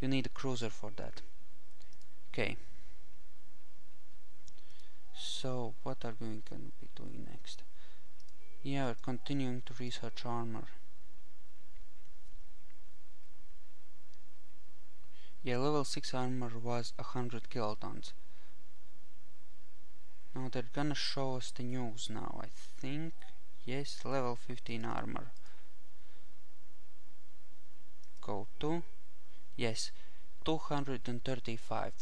You need a cruiser for that. Okay. So what are we going to be doing next? Yeah, we're continuing to research armor. Yeah, level 6 armor was 100 kilotons. Now they're gonna show us the news now, I think. Yes, level 15 armor. Go to. Yes, 235.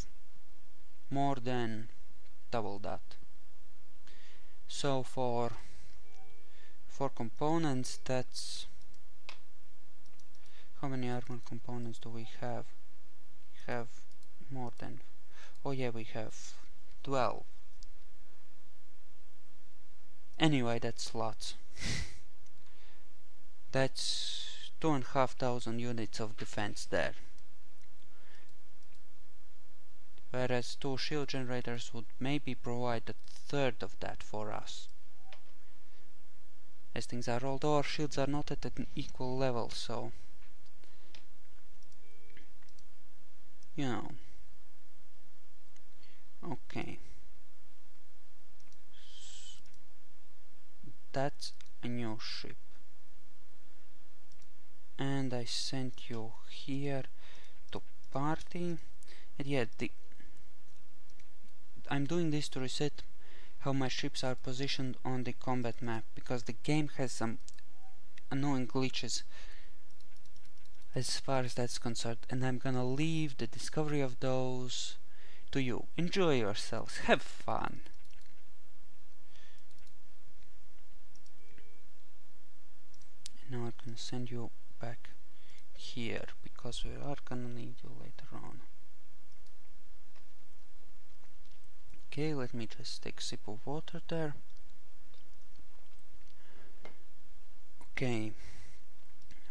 More than double that. So for components, that's... How many armor components do we have? We have more than... Oh yeah, we have 12. Anyway, that's lots. That's 2,500 units of defense there. Whereas 2 shield generators would maybe provide a third of that for us. As things are, although our shields are not at an equal level, so... You know. Okay. That's a new ship. And I sent you here to party. And yeah, I'm doing this to reset how my ships are positioned on the combat map, because the game has some annoying glitches as far as that's concerned, and I'm gonna leave the discovery of those to you. Enjoy yourselves, have fun. And now I'm gonna send you back here, because we are gonna need you later on. Okay, let me just take a sip of water there. Okay,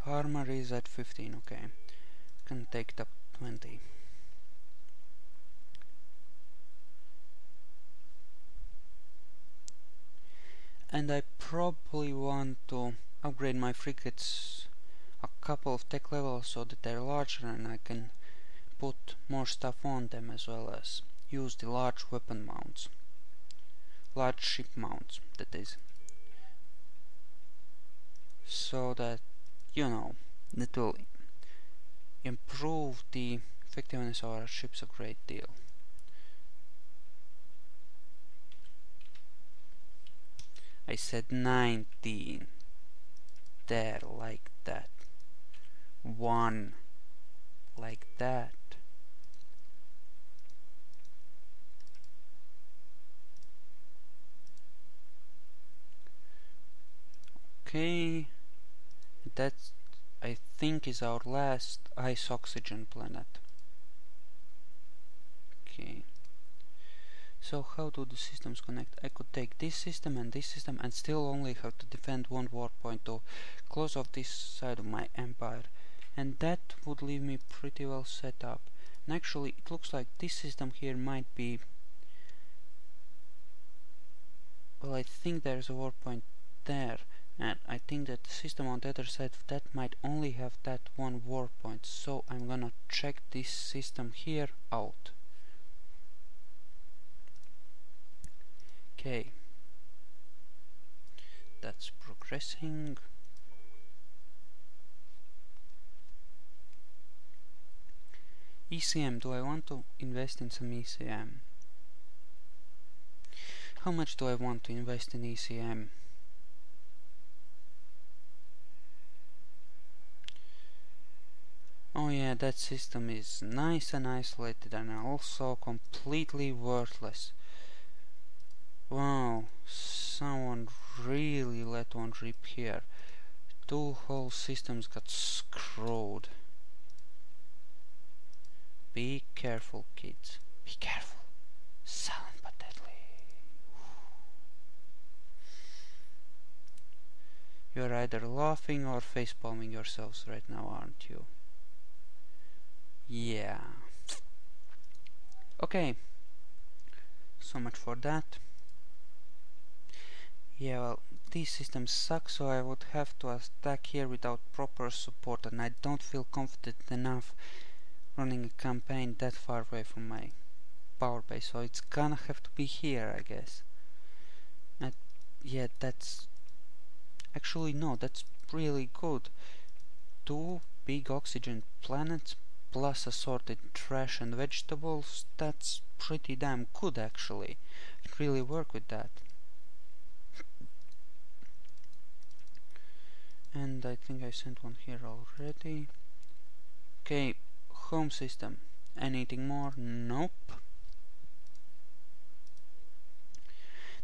armor is at 15, okay. Can take it up 20. And I probably want to upgrade my frigates a couple of tech levels so that they're larger and I can put more stuff on them, as well as use the large weapon mounts. Large ship mounts, that is. So that, you know, that will improve the effectiveness of our ships a great deal. I said 19. There, like that. 1. Like that. Okay. That, I think, is our last ice oxygen planet. Okay. So how do the systems connect? I could take this system and still only have to defend one war point to close off this side of my empire, and that would leave me pretty well set up. And actually it looks like this system here might be... Well, I think there's a war point there, and I think that the system on the other side of that might only have that one war point, so I'm gonna check this system here out. Okay, that's progressing. ECM, do I want to invest in some ECM? How much do I want to invest in ECM? Oh yeah, that system is nice and isolated and also completely worthless. Wow, someone really let one rip here. 2 whole systems got screwed. Be careful, kids. Be careful. Silent but deadly. You're either laughing or facepalming yourselves right now, aren't you? Yeah. Okay. So much for that. Yeah, well, these systems suck, so I would have to attack here without proper support, and I don't feel confident enough running a campaign that far away from my power base, so it's gonna have to be here, I guess. And yeah, that's actually no, that's really good. 2 big oxygen planets plus assorted trash and vegetables, that's pretty damn good actually. I can really work with that. And I think I sent one here already. Okay, home system. Anything more? Nope.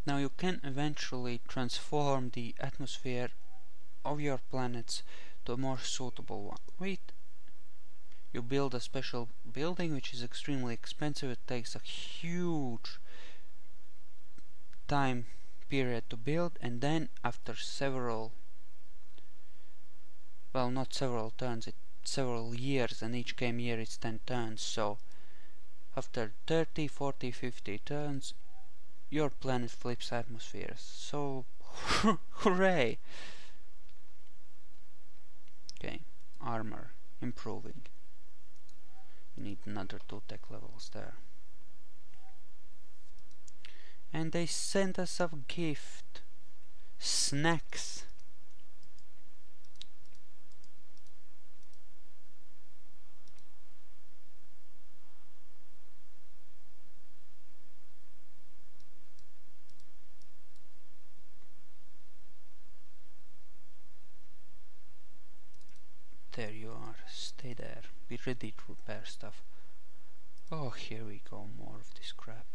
Now you can eventually transform the atmosphere of your planets to a more suitable one. Wait. You build a special building which is extremely expensive. It takes a huge time period to build, and then after several, well, not several turns, it's several years, and each game year is 10 turns, so after 30, 40, 50 turns your planet flips atmospheres. So hooray! Okay, armor improving. We need another 2 tech levels there. And they sent us a gift. Snacks. There you are. Stay there. Be ready to repair stuff. Oh, here we go. More of this crap.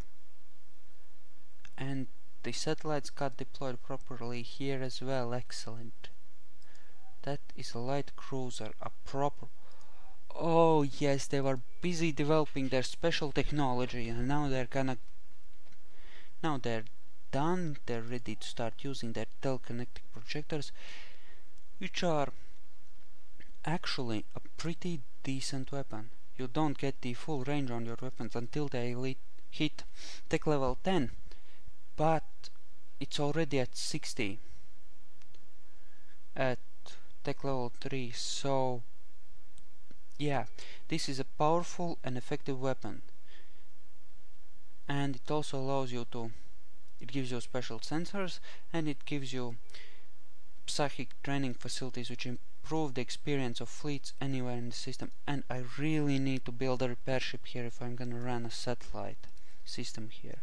And the satellites got deployed properly here as well. Excellent. That is a light cruiser. A proper... Oh yes, they were busy developing their special technology, and now they're gonna... Now they're done. They're ready to start using their telekinetic projectors, which are actually a pretty decent weapon. You don't get the full range on your weapons until they hit tech level 10, but it's already at 60 at tech level 3, so yeah, this is a powerful and effective weapon. And it also allows you to, it gives you special sensors, and it gives you psychic training facilities which improve the experience of fleets anywhere in the system. And I really need to build a repair ship here if I'm gonna run a satellite system here.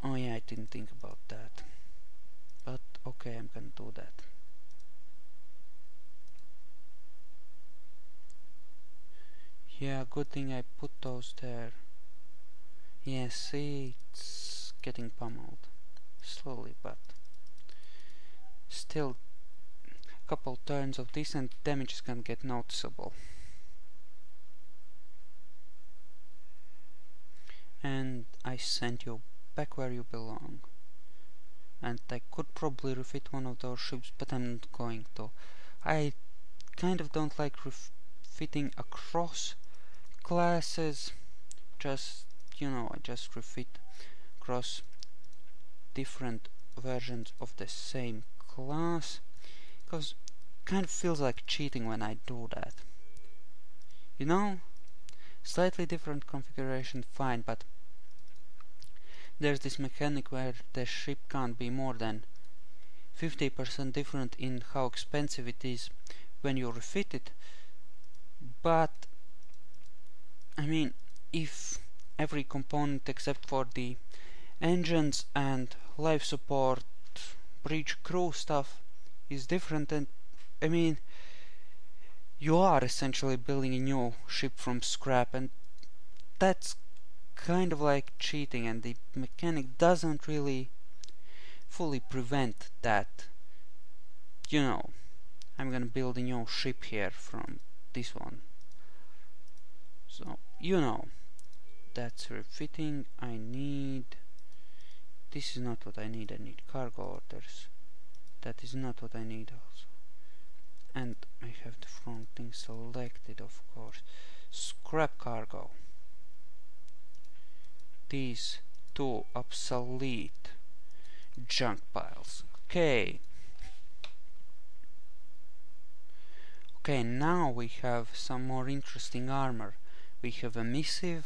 Oh yeah, I didn't think about that. But okay, I'm gonna do that. Yeah, good thing I put those there. Yeah, see, it's getting pummeled. Slowly, but still a couple turns of decent damage is gonna get noticeable. And I sent you back where you belong. And I could probably refit one of those ships, but I'm not going to. I kind of don't like refitting across classes. Just, you know, I just refit across different versions of the same class, because it kind of feels like cheating when I do that. You know, slightly different configuration, fine, but there's this mechanic where the ship can't be more than 50% different in how expensive it is when you refit it. But I mean, if every component except for the engines and life support, bridge crew stuff is different, and I mean, you are essentially building a new ship from scrap, and that's kind of like cheating, and the mechanic doesn't really fully prevent that. You know, I'm gonna build a new ship here from this one. So, you know, that's refitting. I need... This is not what I need. I need cargo orders. That is not what I need also. And I have the wrong thing selected, of course. Scrap cargo. These 2 obsolete junk piles. Okay. Okay, now we have some more interesting armor. We have emissive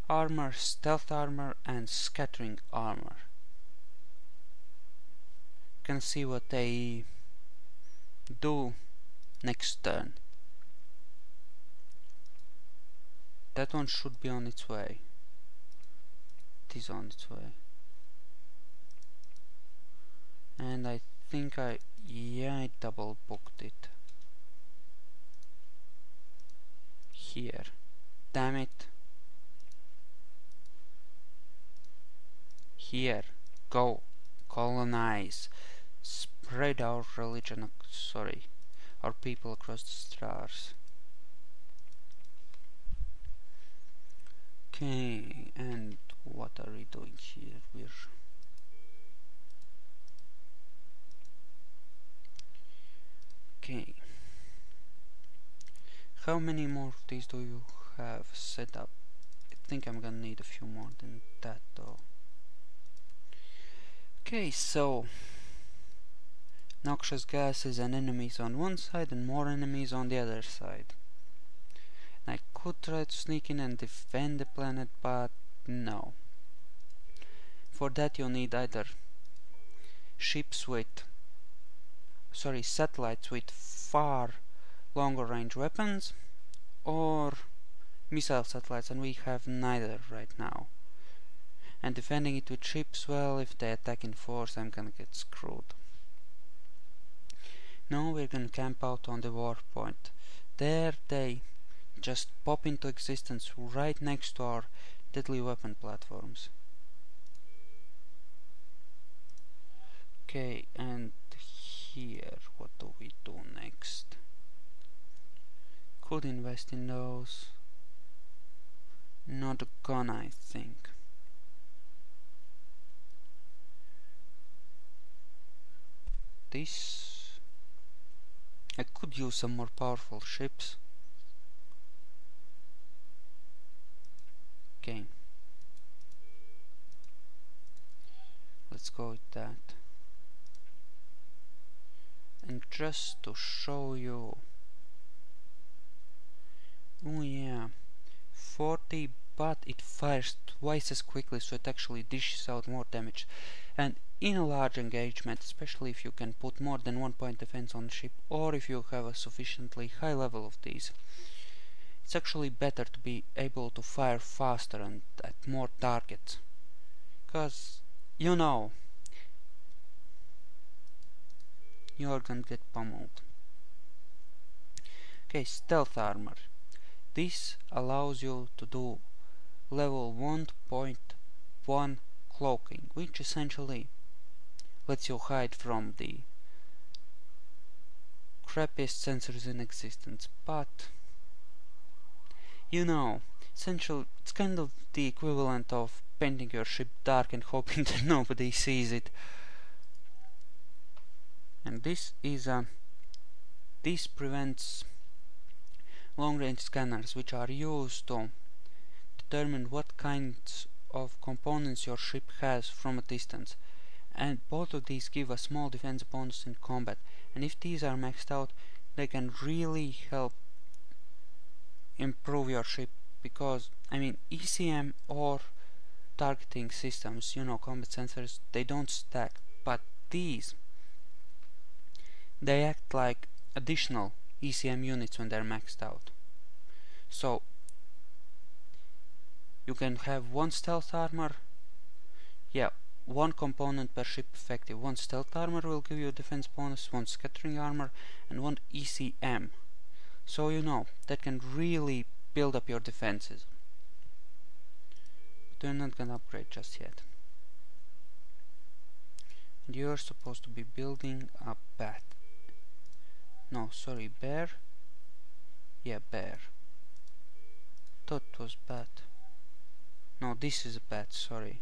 armor, stealth armor, and scattering armor. You can see what they do next turn. That one should be on its way. It is on its way. And I think I double booked it. Here. Damn it. Here. Go. Colonize. Spread our religion, our people across the stars. Okay, and what are we doing here? Okay. How many more of these do you have set up? I think I'm gonna need a few more than that though. Okay, so noxious gases and enemies on one side and more enemies on the other side. I could try to sneak in and defend the planet, but no. For that you need either satellites with far longer range weapons or missile satellites, and we have neither right now. And defending it with ships, well, if they attack in force, I'm gonna get screwed. Now we're gonna camp out on the war point. There they just pop into existence right next to our deadly weapon platforms. Okay, and here, what do we do next? Could invest in those. Not gonna, I think. This, I could use some more powerful ships. Okay, let's go with that. And just to show you, oh yeah, 40, but it fires twice as quickly, so it actually dishes out more damage. And in a large engagement, especially if you can put more than 1 point defense on the ship, or if you have a sufficiently high level of these, it's actually better to be able to fire faster and at more targets. Because, you know, you're gonna get pummeled. Okay, stealth armor. This allows you to do level 1.1 cloaking, which essentially lets you hide from the crappiest sensors in existence. But, you know, essentially it's kind of the equivalent of painting your ship dark and hoping that nobody sees it. And this prevents long-range scanners, which are used to determine what kinds of components your ship has from a distance. And both of these give a small defense bonus in combat, and if these are maxed out, they can really help improve your ship, because, I mean, ECM or targeting systems, you know, combat sensors, they don't stack, but these, they act like additional ECM units when they're maxed out. So you can have one stealth armor, one component per ship effective. One stealth armor will give you a defense bonus, one scattering armor, and one ECM. So you know, that can really build up your defenses. But we're not gonna upgrade just yet. And you're supposed to be building a bat. No, sorry, bear. Yeah, bear. Thought it was bat. No, this is a bat, sorry.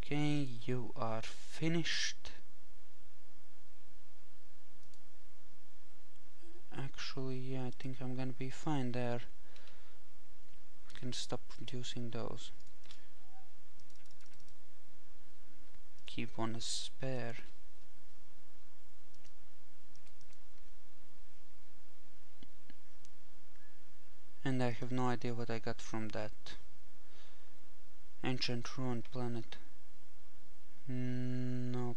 Okay, you are finished. Actually, yeah, I think I'm gonna be fine there. I can stop producing those. Keep one as spare. And I have no idea what I got from that ancient ruined planet. No,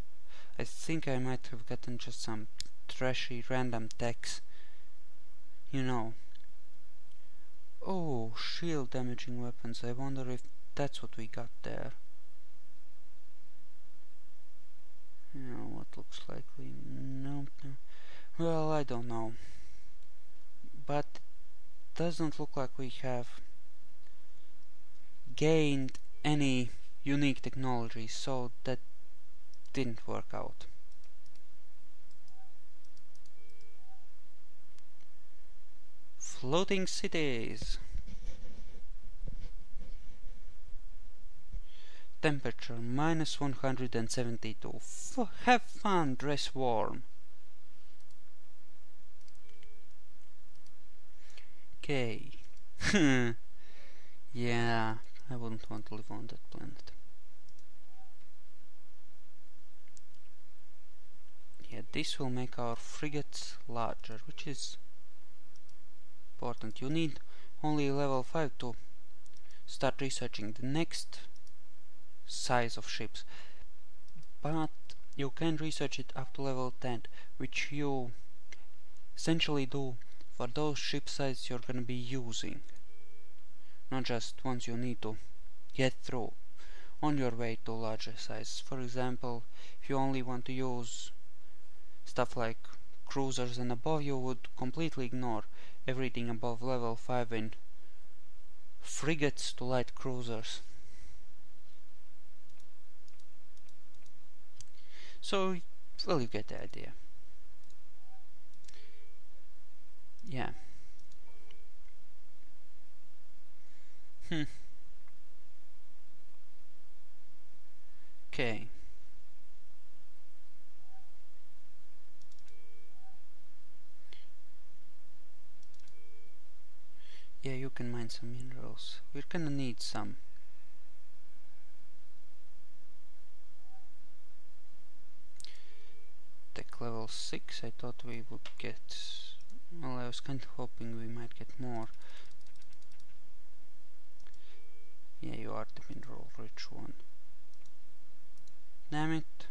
I think I might have gotten just some trashy random text. You know. Oh, shield damaging weapons. I wonder if that's what we got there. Yeah, what looks likely. No. Well, I don't know. But doesn't look like we have gained any unique technology, so that didn't work out. Floating cities. Temperature minus 172. Have fun, dress warm. Okay. Yeah, I wouldn't want to live on that planet. Yeah, this will make our frigates larger, which is important. You need only level 5 to start researching the next size of ships, but you can research it up to level 10, which you essentially do for those ship sizes you're gonna be using, not just ones you need to get through on your way to larger size. For example, if you only want to use stuff like cruisers and above, you would completely ignore everything above level 5 in frigates to light cruisers. So, well, you get the idea. Yeah. Okay. Yeah, you can mine some minerals. We're gonna need some. Tech level 6, I thought we would get... Well, I was kind of hoping we might get more. Yeah, you are the mineral rich one. Damn it.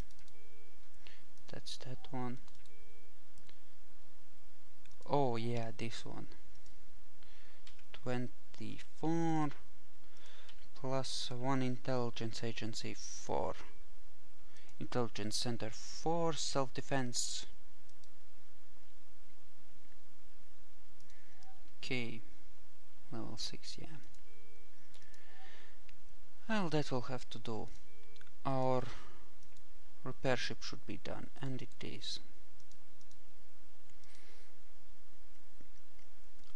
That's that one. Oh yeah, this one. 24 plus 1 intelligence agency 4. Intelligence center 4, self-defense. Okay, level 6, yeah. Well, that will have to do. Our repair ship should be done, and it is.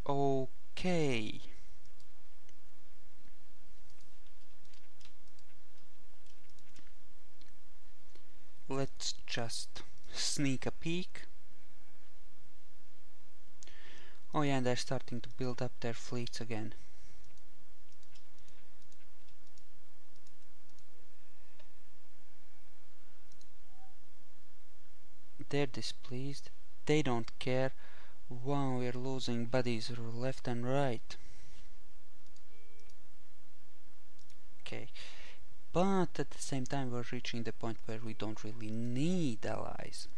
Okay. Let's just sneak a peek. Oh yeah, they're starting to build up their fleets again. They're displeased. They don't care. Wow, we're losing buddies left and right. Okay. But at the same time we're reaching the point where we don't really need allies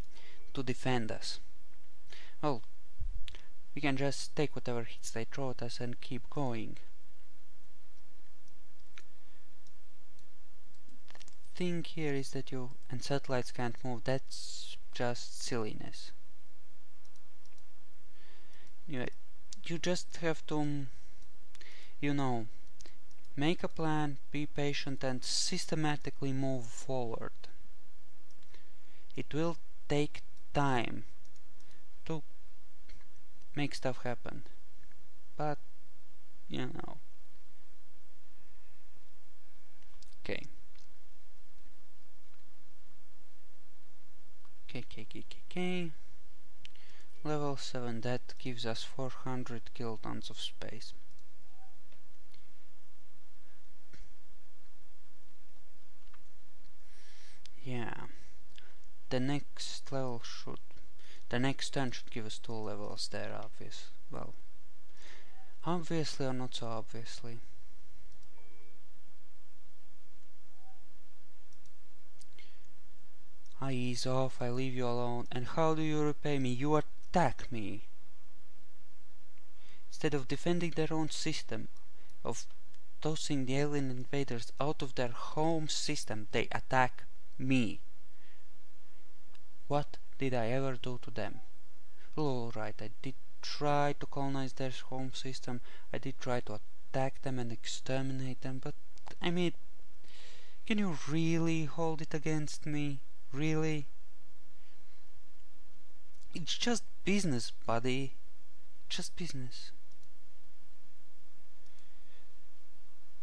to defend us. Well, we can just take whatever hits they throw at us and keep going. The thing here is that and satellites can't move. That's just silliness. Anyway, you just have to, you know, make a plan, be patient, and systematically move forward. It will take time to make stuff happen, but you know. Okay. Okay. Level 7, that gives us 400 kilotons of space. Yeah. The next turn should give us 2 levels there, obvious. Well, Obviously or not so obviously. I ease off, I leave you alone, and how do you repay me? You attack me. Instead of defending their own system, of tossing the alien invaders out of their home system, they attack me. What did I ever do to them? Alright, I did try to colonize their home system, I did try to attack them and exterminate them, but I mean, can you really hold it against me? Really? It's just business, buddy. Just business.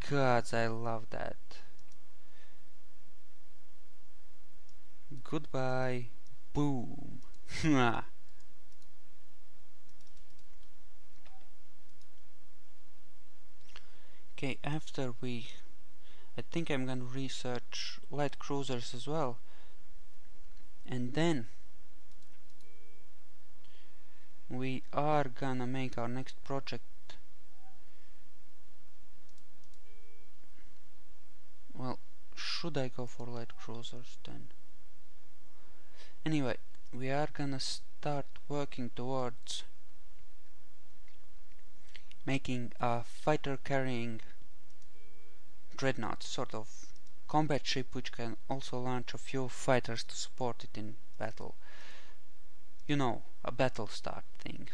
Gods, I love that. Goodbye. Boom. Okay, after I think I'm gonna research light cruisers as well. And then we are gonna make our next project. Well, should I go for light cruisers then? Anyway, we are gonna start working towards making a fighter carrying dreadnought, sort of combat ship which can also launch a few fighters to support it in battle. You know, a battle start thing.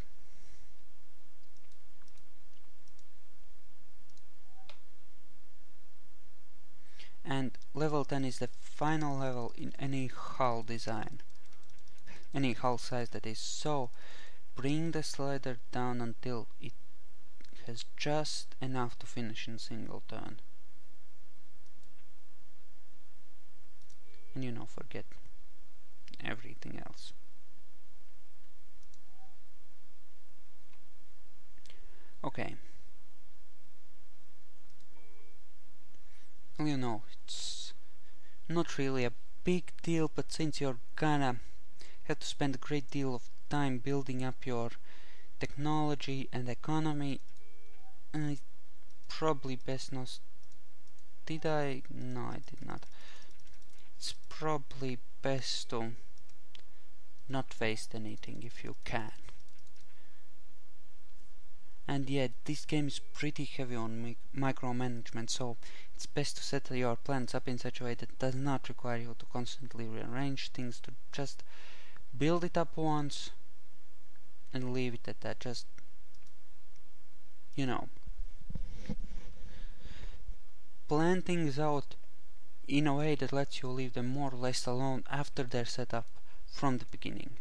And level 10 is the final level in any hull design, any hull size that is. So bring the slider down until it has just enough to finish in single turn. And you know, forget everything else. Okay. Well, you know, it's not really a big deal, but since you're gonna have to spend a great deal of time building up your technology and economy, probably best not. Did I? No, I did not. It's probably best to not waste anything if you can. And yeah, this game is pretty heavy on micromanagement, so it's best to set your plans up in such a way that does not require you to constantly rearrange things, to just build it up once and leave it at that. Just, you know, plan things out in a way that lets you leave them more or less alone after they're set up from the beginning.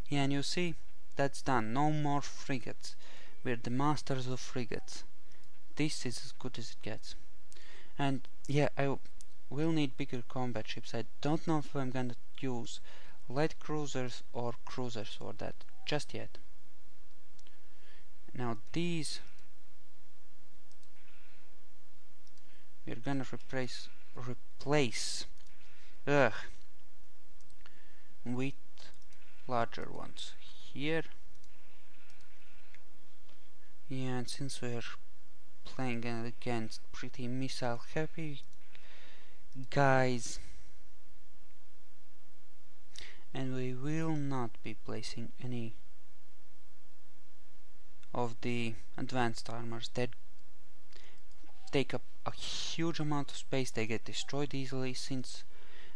Yeah, and you see, that's done. No more frigates. We're the masters of frigates. This is as good as it gets. And yeah, I will need bigger combat ships. I don't know if I'm gonna use light cruisers or cruisers for that just yet. Now these we're gonna replace with larger ones here. Yeah, and since we're playing against pretty missile heavy guys, and we will not be placing any of the advanced armors. They take up a huge amount of space, they get destroyed easily, since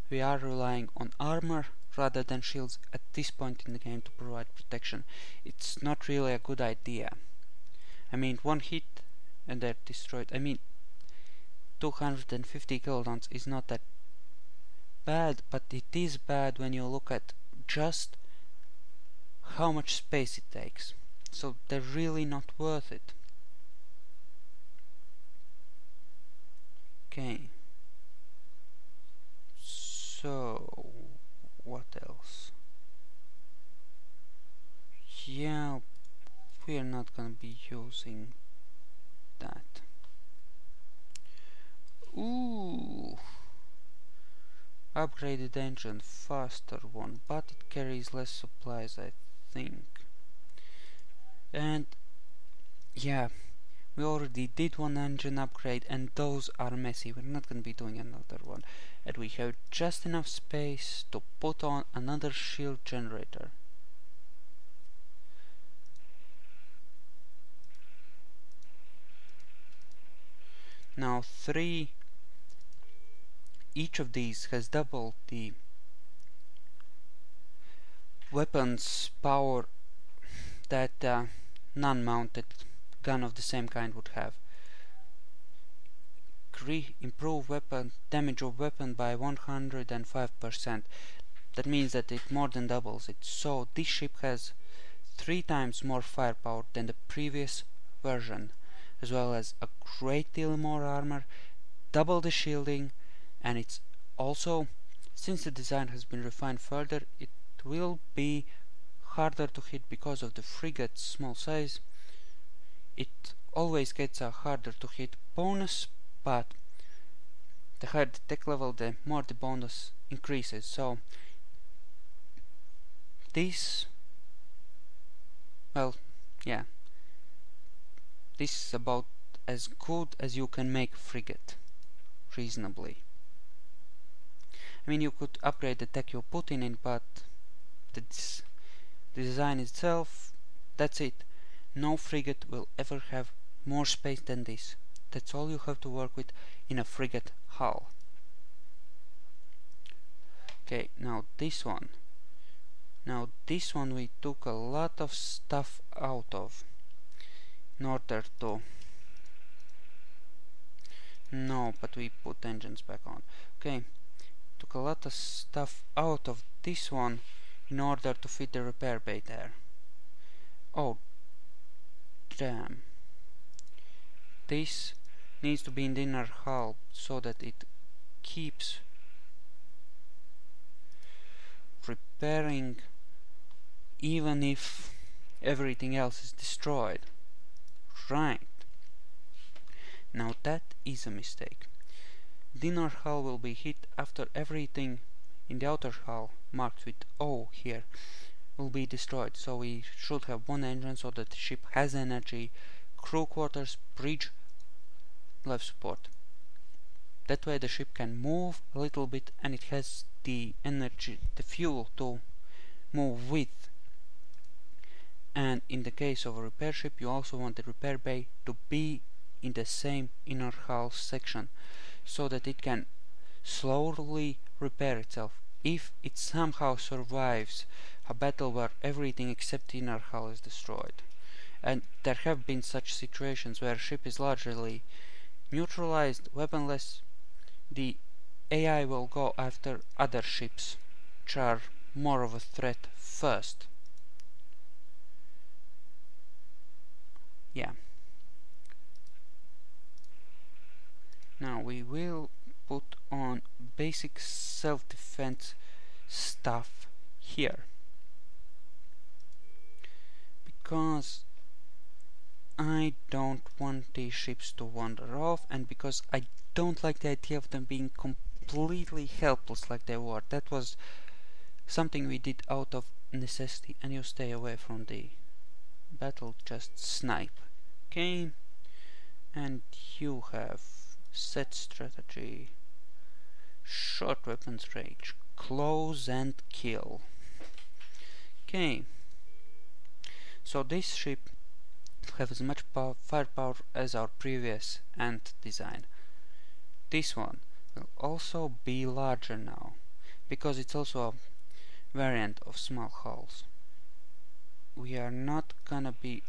we are relying on armor rather than shields at this point in the game to provide protection. It's not really a good idea. I mean, one hit and they're destroyed. I mean, 250 kilotons is not that bad, but it is bad when you look at just how much space it takes. So they're really not worth it. Okay. So what else? Yeah, we're not gonna be using that. Ooh, upgraded engine, faster one, but it carries less supplies, I think. And yeah, we already did one engine upgrade and those are messy. We're not gonna be doing another one. And we have just enough space to put on another shield generator. Now each of these has double the weapons power that non-mounted gun of the same kind would have. Improve weapon damage of weapon by 105%. That means that it more than doubles it. So this ship has 3 times more firepower than the previous version, as well as a great deal more armor, double the shielding, and it's also, since the design has been refined further, it will be harder to hit because of the frigate's small size. It always gets a harder to hit bonus, but the higher the tech level, the more the bonus increases. So this, well, yeah, this is about as good as you can make frigate reasonably. I mean, you could upgrade the tech you put in it, but the design itself, that's it. No frigate will ever have more space than this. That's all you have to work with in a frigate hull. Okay, now this one. Now this one we took a lot of stuff out of in order to... No, but we put engines back on. Okay, took a lot of stuff out of this one in order to fit the repair bay there. Oh, damn. This needs to be in the inner hull so that it keeps repairing even if everything else is destroyed. Right. Now that is a mistake. The inner hull will be hit after everything in the outer hull, marked with O here, will be destroyed. So we should have one engine so that the ship has energy, crew quarters, bridge, life support. That way the ship can move a little bit and it has the energy, the fuel to move with. And in the case of a repair ship, you also want the repair bay to be in the same inner hull section so that it can slowly repair itself. If it somehow survives a battle where everything except the inner hull is destroyed, and there have been such situations where a ship is largely neutralized, weaponless, the AI will go after other ships which are more of a threat first. Yeah. Now we will put on basic self-defense stuff here, because I don't want these ships to wander off, and because I don't like the idea of them being completely helpless like they were. That was something we did out of necessity, and you stay away from the battle, just snipe. Okay, and you have set strategy, short weapons range, close and kill. Okay, so this ship have as much firepower as our previous Ant design. This one will also be larger now, because it's also a variant of small hulls. We are not gonna be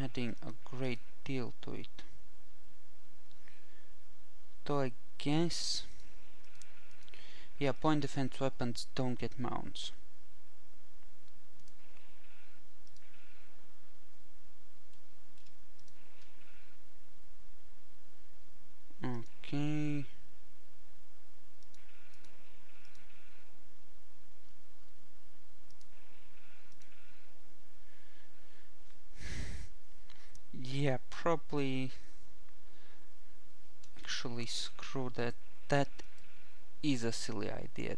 adding a great deal to it, though I guess, yeah, point defense weapons don't get mounts. Okay. Yeah, probably actually screw that. That is a silly idea.